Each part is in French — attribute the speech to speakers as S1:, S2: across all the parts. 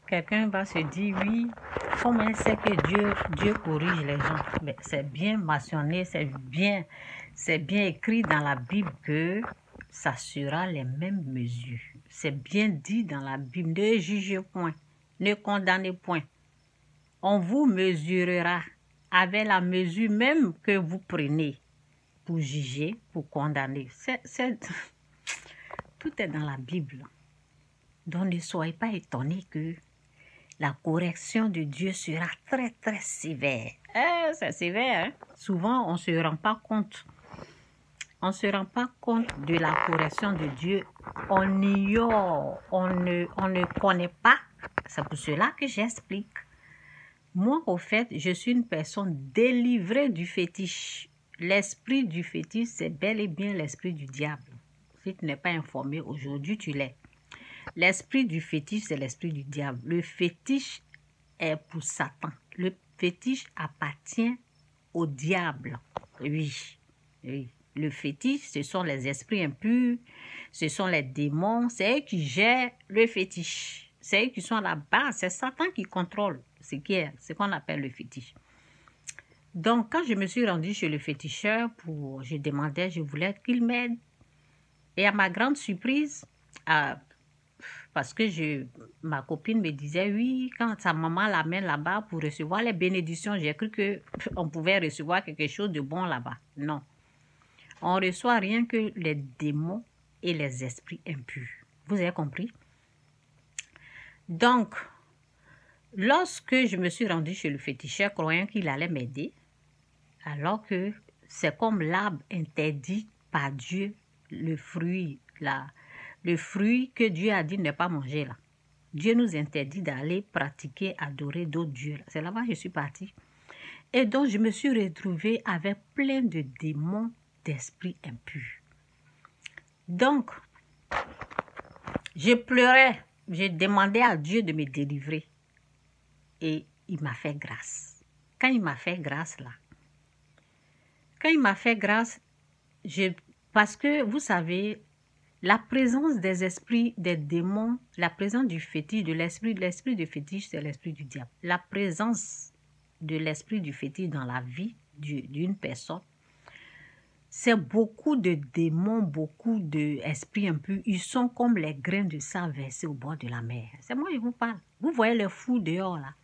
S1: Quelqu'un va se dire, oui, comment c'est que Dieu corrige les gens? Mais c'est bien mentionné, c'est bien écrit dans la Bible que ça sera les mêmes mesures. C'est bien dit dans la Bible, ne jugez point, ne condamnez point. On vous mesurera avec la mesure même que vous prenez pour juger, pour condamner. Tout est dans la Bible. Donc ne soyez pas étonnés que la correction de Dieu sera très très sévère. C'est sévère, hein? Souvent on ne se rend pas compte. On ne se rend pas compte de la correction de Dieu. On ignore, on ne connaît pas. C'est pour cela que j'explique. Moi, au fait, je suis une personne délivrée du fétiche. L'esprit du fétiche, c'est bel et bien l'esprit du diable. Si tu n'es pas informé, aujourd'hui tu l'es. L'esprit du fétiche, c'est l'esprit du diable. Le fétiche est pour Satan. Le fétiche appartient au diable. Oui, oui. Le fétiche, ce sont les esprits impurs, ce sont les démons, c'est eux qui gèrent le fétiche. C'est eux qui sont à la base, c'est Satan qui contrôle ce qu'on appelle le fétiche. Donc, quand je me suis rendue chez le féticheur, je voulais qu'il m'aide. Et à ma grande surprise, parce que ma copine me disait, oui, quand sa maman l'amène là-bas pour recevoir les bénédictions, j'ai cru qu'on pouvait recevoir quelque chose de bon là-bas. Non. On reçoit rien que les démons et les esprits impurs. Vous avez compris? Donc, lorsque je me suis rendue chez le féticheur, croyant qu'il allait m'aider, alors que c'est comme l'arbre interdit par Dieu, le fruit que Dieu a dit ne pas manger là. Dieu nous interdit d'aller pratiquer, adorer d'autres dieux. C'est là-bas que je suis partie. Et donc, je me suis retrouvée avec plein de démons, d'esprits impurs. Donc, je pleurais. J'ai demandé à Dieu de me délivrer. Et il m'a fait grâce. Quand il m'a fait grâce, là, parce que, vous savez, la présence des esprits, des démons, la présence du fétiche, de l'esprit du fétiche, c'est l'esprit du diable. La présence de l'esprit du fétiche dans la vie d'une personne, c'est beaucoup de démons, beaucoup d'esprits impurs. Ils sont comme les grains de sable versés au bord de la mer. C'est moi qui vous parle. Vous voyez les fous dehors là.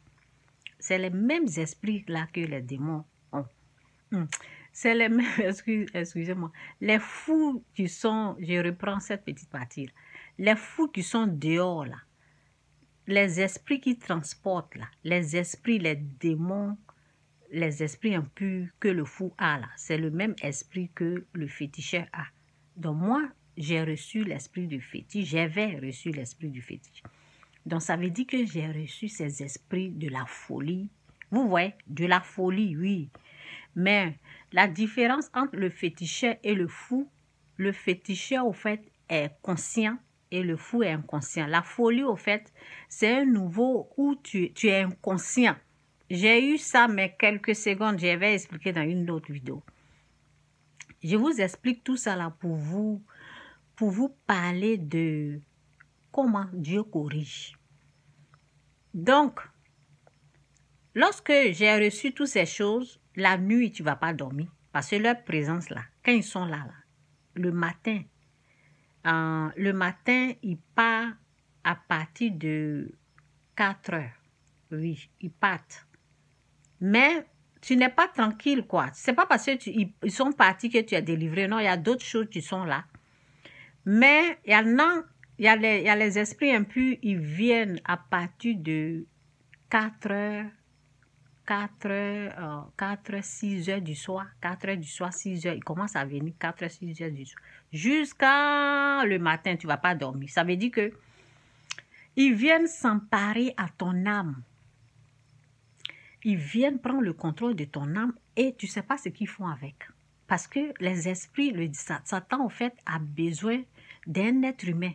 S1: C'est les mêmes esprits là que les démons ont. C'est les mêmes, excusez-moi, les fous qui sont, je reprends cette petite partie là, les fous qui sont dehors là, les esprits qui transportent là, les esprits, les démons, les esprits impurs que le fou a là, c'est le même esprit que le féticheur a. Donc moi, j'ai reçu l'esprit du fétiche, j'avais reçu l'esprit du fétiche. Donc ça veut dire que j'ai reçu ces esprits de la folie. Vous voyez, de la folie, oui. Mais la différence entre le féticheur et le fou, le féticheur au fait est conscient et le fou est inconscient. La folie au fait, c'est un niveau où tu es inconscient. J'ai eu ça, mais quelques secondes, j'avais expliqué dans une autre vidéo. Je vous explique tout ça là pour vous parler de comment Dieu corrige. Donc, lorsque j'ai reçu toutes ces choses, la nuit, tu ne vas pas dormir. Parce que leur présence là, quand ils sont là, le matin, ils partent à partir de 4 heures. Oui, ils partent. Mais tu n'es pas tranquille, quoi. Ce n'est pas parce qu'ils sont partis que tu es délivré. Non, il y a d'autres choses qui sont là. Mais il y a les esprits impurs, ils viennent à partir de 4 heures. 6 heures du soir, 4 heures du soir, 6 heures, il commence à venir 4 heures, 6 heures du soir. Jusqu'à le matin, tu ne vas pas dormir. Ça veut dire que ils viennent s'emparer à ton âme. Ils viennent prendre le contrôle de ton âme et tu ne sais pas ce qu'ils font avec. Parce que les esprits, Satan, en fait, a besoin d'un être humain.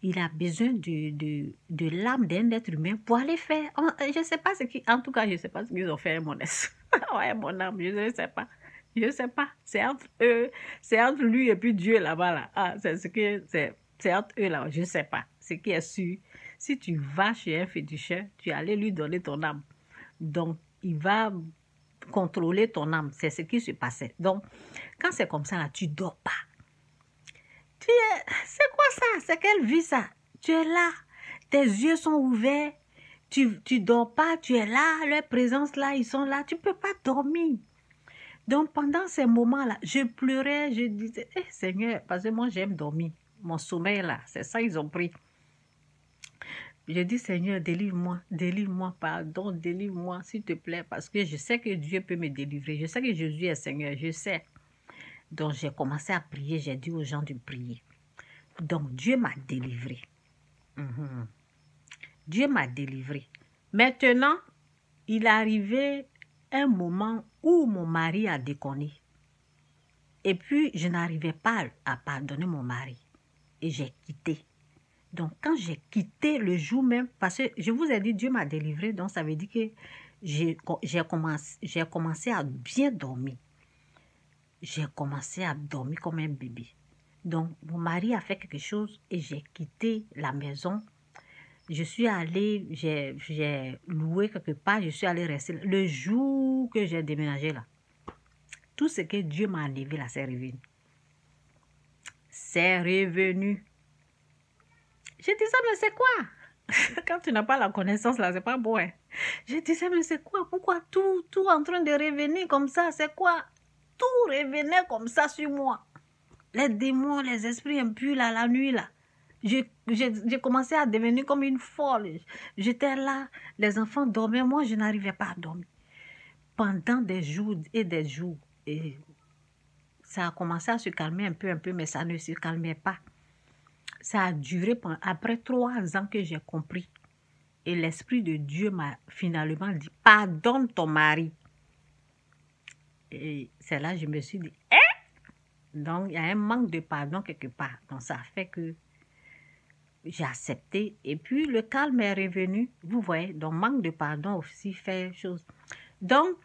S1: Il a besoin de l'âme d'un être humain pour aller faire. Je ne sais pas ce qu'ils... En tout cas, je ne sais pas ce qu'ils ont fait, mon âme. Ouais, mon âme, je ne sais pas. Je ne sais pas. C'est entre eux. C'est entre lui et puis Dieu là-bas. Là. C'est entre eux là. Je ne sais pas. Ce qui est sûr, Si tu vas chez un féticheur, tu es allé lui donner ton âme. Donc, il va contrôler ton âme. C'est ce qui se passait. Donc, quand c'est comme ça, là, tu dors pas. C'est quoi ça? C'est quelle vie ça? Tu es là. Tes yeux sont ouverts. Tu dors pas. Tu es là. Leur présence là, ils sont là. Tu peux pas dormir. Donc, pendant ces moments-là, je pleurais. Je disais, Seigneur, parce que moi, j'aime dormir. Mon sommeil là, c'est ça, ils ont pris. Je dis, Seigneur, délivre-moi, pardon, délivre-moi, s'il te plaît, parce que je sais que Dieu peut me délivrer. Je sais que Jésus est Seigneur, je sais. Donc, j'ai commencé à prier, j'ai dit aux gens de prier. Donc, Dieu m'a délivré. Dieu m'a délivré. Maintenant, il est arrivé un moment où mon mari a déconné. Et puis, je n'arrivais pas à pardonner mon mari. Et j'ai quitté. Donc, quand j'ai quitté le jour même, parce que je vous ai dit, Dieu m'a délivré, donc ça veut dire que j'ai commencé à bien dormir. J'ai commencé à dormir comme un bébé. Donc, mon mari a fait quelque chose et j'ai quitté la maison. Je suis allée, j'ai loué quelque part, je suis allée rester là. Le jour que j'ai déménagé là, tout ce que Dieu m'a enlevé là, c'est revenu. C'est revenu. Je disais, mais c'est quoi? Quand tu n'as pas la connaissance là, c'est pas bon. Hein? Je disais, mais c'est quoi? Pourquoi tout en train de revenir comme ça? C'est quoi? Tout revenait comme ça sur moi. Les démons, les esprits impurs là, la nuit là. J'ai commencé à devenir comme une folle. J'étais là, les enfants dormaient, moi je n'arrivais pas à dormir. Pendant des jours et des jours. Et ça a commencé à se calmer un peu, mais ça ne se calmait pas. Ça a duré après 3 ans que j'ai compris. Et l'Esprit de Dieu m'a finalement dit, pardonne ton mari. Et c'est là que je me suis dit, donc il y a un manque de pardon quelque part. Donc ça fait que j'ai accepté. Et puis le calme est revenu. Vous voyez, donc manque de pardon aussi fait chose. Donc,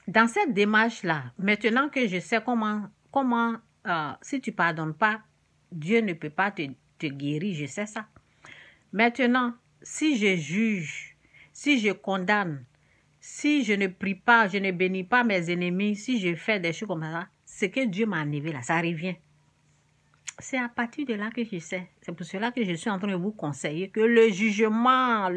S1: dans cette démarche-là, maintenant que je sais comment si tu ne pardonnes pas, Dieu ne peut pas te guérir, je sais ça. Maintenant, si je juge, si je condamne, si je ne prie pas, je ne bénis pas mes ennemis, si je fais des choses comme ça, ce que Dieu m'a enlevé là, ça revient. C'est à partir de là que je sais. C'est pour cela que je suis en train de vous conseiller que le jugement,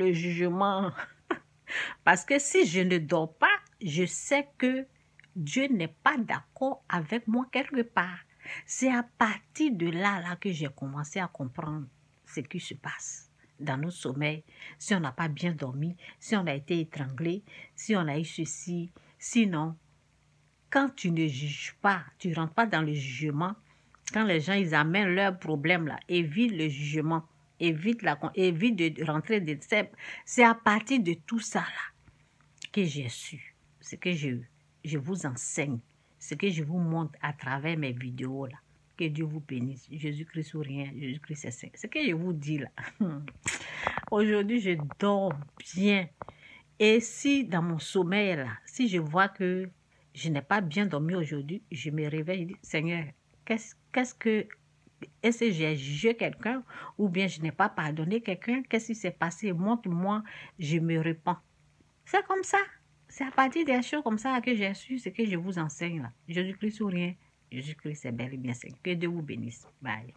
S1: parce que si je ne dors pas, je sais que Dieu n'est pas d'accord avec moi quelque part. C'est à partir de là que j'ai commencé à comprendre ce qui se passe dans nos sommeils. Si on n'a pas bien dormi, si on a été étranglé, si on a eu ceci, sinon, quand tu ne juges pas, tu ne rentres pas dans le jugement. Quand les gens ils amènent leurs problèmes là, évite le jugement, évite de rentrer de c'est à partir de tout ça là que j'ai su, ce que je vous enseigne, ce que je vous montre à travers mes vidéos là. Que Dieu vous bénisse. Jésus-Christ ou rien, Jésus-Christ c'est saint. Ce que je vous dis là. Aujourd'hui, je dors bien. Et si dans mon sommeil là, si je vois que je n'ai pas bien dormi aujourd'hui, je me réveille et dis, Seigneur, est-ce que j'ai jugé quelqu'un ou bien je n'ai pas pardonné quelqu'un? Qu'est-ce qui s'est passé? Montre-moi, je me repens. C'est comme ça. C'est à partir des choses comme ça que j'ai su ce que je vous enseigne là. Jésus-Christ ou rien. Jésus-Christ est bel et bien saint. Que Dieu vous bénisse. Bye.